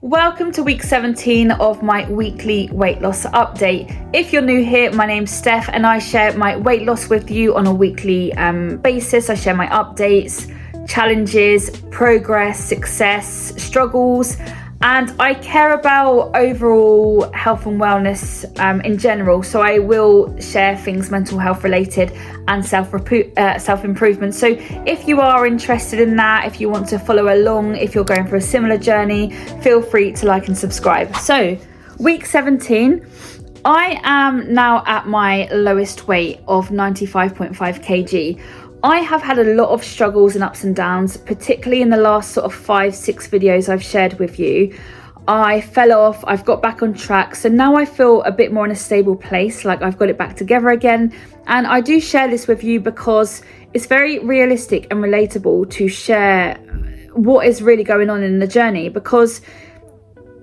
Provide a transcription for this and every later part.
Welcome to week 17 of my weekly weight loss update. If you're new here, my name's Steph and I share my weight loss with you on a weekly basis. I share my updates, challenges, progress, success, struggles, and I care about overall health and wellness in general. So I will share things mental health related and self-improvement. So if you are interested in that, if you want to follow along, if you're going for a similar journey, feel free to like and subscribe. So week 17, I am now at my lowest weight of 95.5 kg. I have had a lot of struggles and ups and downs, particularly in the last sort of 5-6 videos I've shared with you. I fell off, I've got back on track, so now I feel a bit more in a stable place, like I've got it back together again. And I do share this with you because it's very realistic and relatable to share what is really going on in the journey, because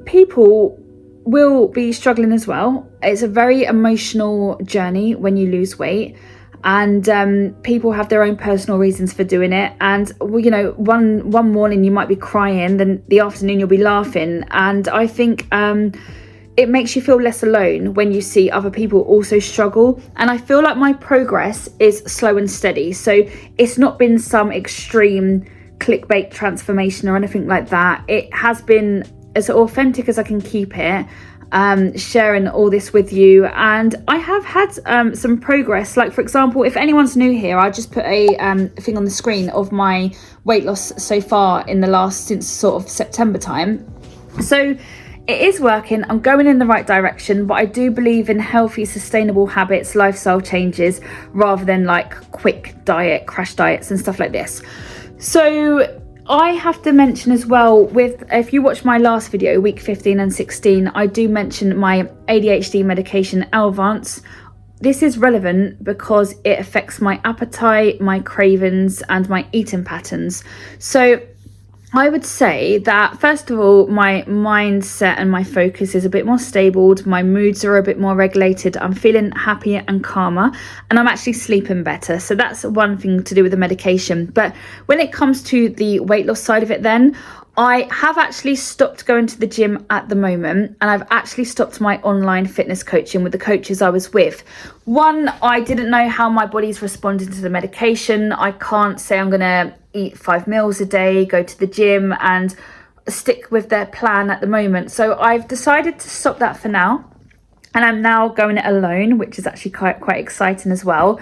people will be struggling as well. It's a very emotional journey when you lose weight. And people have their own personal reasons for doing it. And, you know, one morning you might be crying, then the afternoon you'll be laughing. And I think it makes you feel less alone when you see other people also struggle. And I feel like my progress is slow and steady. So it's not been some extreme clickbait transformation or anything like that. It has been as authentic as I can keep it. Sharing all this with you, and I have had some progress. Like, for example, if anyone's new here, I just put a thing on the screen of my weight loss so far since sort of September time. So it is working. I'm going in the right direction, but I do believe in healthy, sustainable habits, lifestyle changes, rather than like quick crash diets and stuff like this. So I have to mention as well, if you watch my last video, week 15 and 16, I do mention my ADHD medication, Elvance. This is relevant because it affects my appetite, my cravings, and my eating patterns. So I would say that, first of all, my mindset and my focus is a bit more stable. My moods are a bit more regulated. I'm feeling happier and calmer, and I'm actually sleeping better. So that's one thing to do with the medication. But when it comes to the weight loss side of it, then I have actually stopped going to the gym at the moment, and I've actually stopped my online fitness coaching with the coaches I was with. One, I didn't know how my body's responding to the medication. I can't say I'm going to eat 5 meals a day, go to the gym and stick with their plan at the moment. So I've decided to stop that for now, and I'm now going it alone, which is actually quite exciting as well.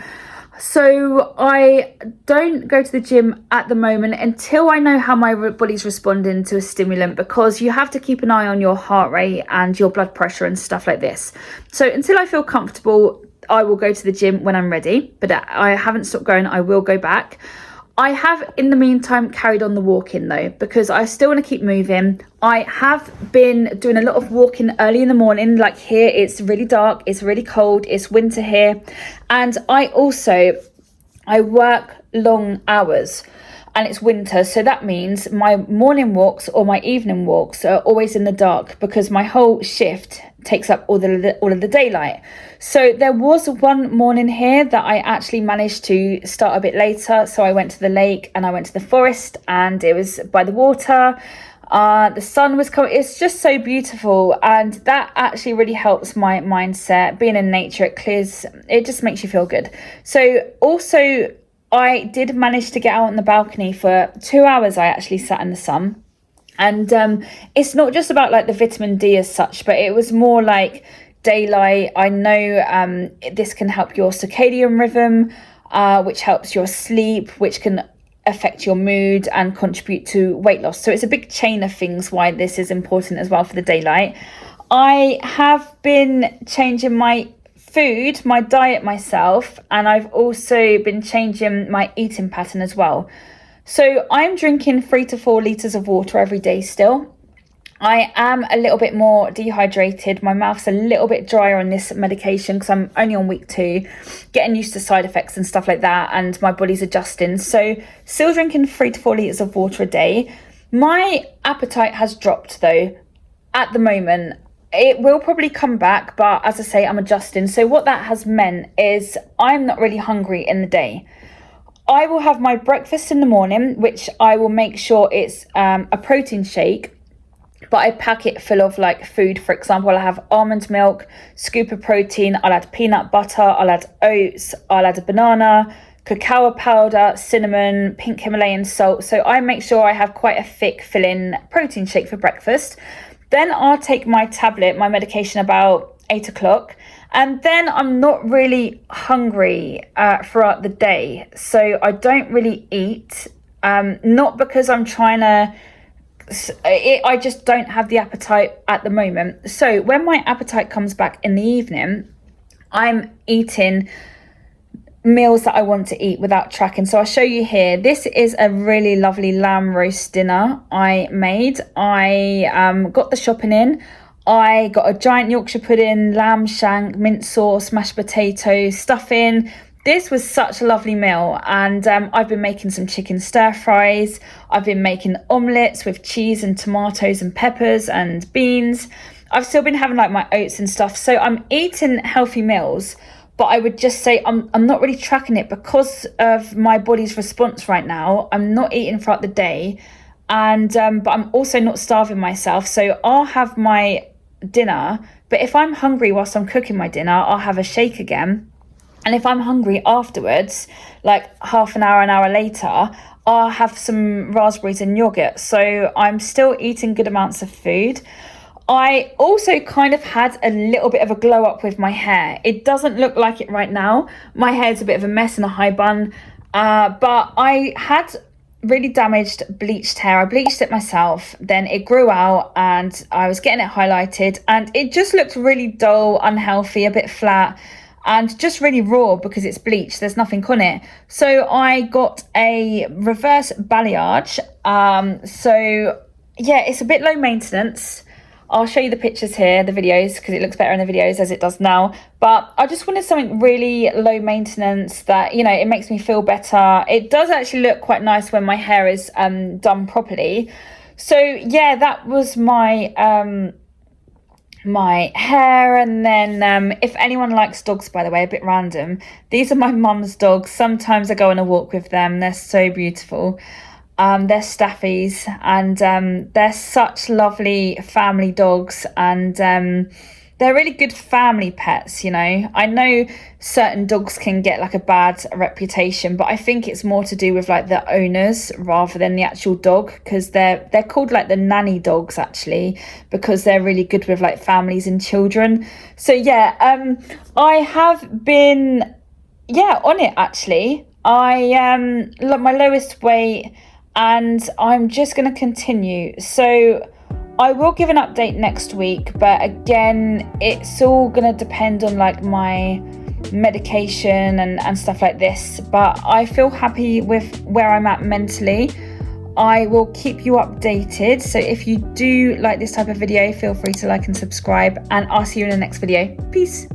So I don't go to the gym at the moment until I know how my body's responding to a stimulant, because you have to keep an eye on your heart rate and your blood pressure and stuff like this. So until I feel comfortable, I will go to the gym when I'm ready, but I haven't stopped going. I will go back. I have, in the meantime, carried on the walking though, because I still want to keep moving. I have been doing a lot of walking early in the morning. Like here, it's really dark, it's really cold, it's winter here. And I work long hours and it's winter. So that means my morning walks or my evening walks are always in the dark, because my whole shift takes up all of the daylight. So there was one morning here that I actually managed to start a bit later. So I went to the lake and I went to the forest, and it was by the water. The sun was coming. It's just so beautiful, and that actually really helps my mindset. Being in nature, it just makes you feel good. So also I did manage to get out on the balcony for 2 hours. I actually sat in the sun. And it's not just about like the vitamin D as such, but it was more like daylight. I know this can help your circadian rhythm, which helps your sleep, which can affect your mood and contribute to weight loss. So it's a big chain of things why this is important as well for the daylight. I have been changing my food, my diet myself, and I've also been changing my eating pattern as well. So I'm drinking 3 to 4 litres of water every day still. I am a little bit more dehydrated. My mouth's a little bit drier on this medication because I'm only on week 2, getting used to side effects and stuff like that, and my body's adjusting. So still drinking 3 to 4 litres of water a day. My appetite has dropped though at the moment. It will probably come back, but as I say, I'm adjusting. So what that has meant is I'm not really hungry in the day. I will have my breakfast in the morning, which I will make sure it's a protein shake. but I pack it full of like food. For example, I have almond milk, scoop of protein, I'll add peanut butter, I'll add oats, I'll add a banana, cacao powder, cinnamon, pink Himalayan salt. So I make sure I have quite a thick filling protein shake for breakfast. Then I'll take my tablet, my medication, about 8 o'clock. And then I'm not really hungry throughout the day. So I don't really eat, not because I'm trying to, I just don't have the appetite at the moment. So when my appetite comes back in the evening, I'm eating meals that I want to eat without tracking. So I'll show you here. This is a really lovely lamb roast dinner I made. I got the shopping in. I got a giant Yorkshire pudding, lamb shank, mint sauce, mashed potatoes, stuffing. This was such a lovely meal. And I've been making some chicken stir fries. I've been making omelettes with cheese and tomatoes and peppers and beans. I've still been having like my oats and stuff. So I'm eating healthy meals, but I would just say I'm not really tracking it because of my body's response right now. I'm not eating throughout the day, and but I'm also not starving myself. So I'll have my dinner, but if I'm hungry whilst I'm cooking my dinner, I'll have a shake again. And if I'm hungry afterwards, like half an hour later, I'll have some raspberries and yogurt. So I'm still eating good amounts of food. I also kind of had a little bit of a glow up with my hair. It doesn't look like it right now. My hair's a bit of a mess in a high bun, but I had really damaged bleached hair. I bleached it myself, then it grew out and I was getting it highlighted and it just looked really dull, unhealthy, a bit flat and just really raw because it's bleached. There's nothing on it. So I got a reverse balayage. So yeah, it's a bit low maintenance. I'll show you the pictures here, the videos, because it looks better in the videos as it does now. But I just wanted something really low maintenance that, you know, it makes me feel better. It does actually look quite nice when my hair is done properly. So yeah, that was my my hair. And then if anyone likes dogs, by the way, a bit random, these are my mum's dogs. Sometimes I go on a walk with them. They're so beautiful. They're staffies, and they're such lovely family dogs, and they're really good family pets, you know. I know certain dogs can get like a bad reputation, but I think it's more to do with like the owners rather than the actual dog, because they're called like the nanny dogs actually, because they're really good with like families and children. So yeah, I have been on it actually. I my lowest weight, and I'm just going to continue. So I will give an update next week, but again, it's all going to depend on like my medication and stuff like this. But I feel happy with where I'm at mentally. I will keep you updated. So if you do like this type of video, feel free to like and subscribe, and I'll see you in the next video. Peace.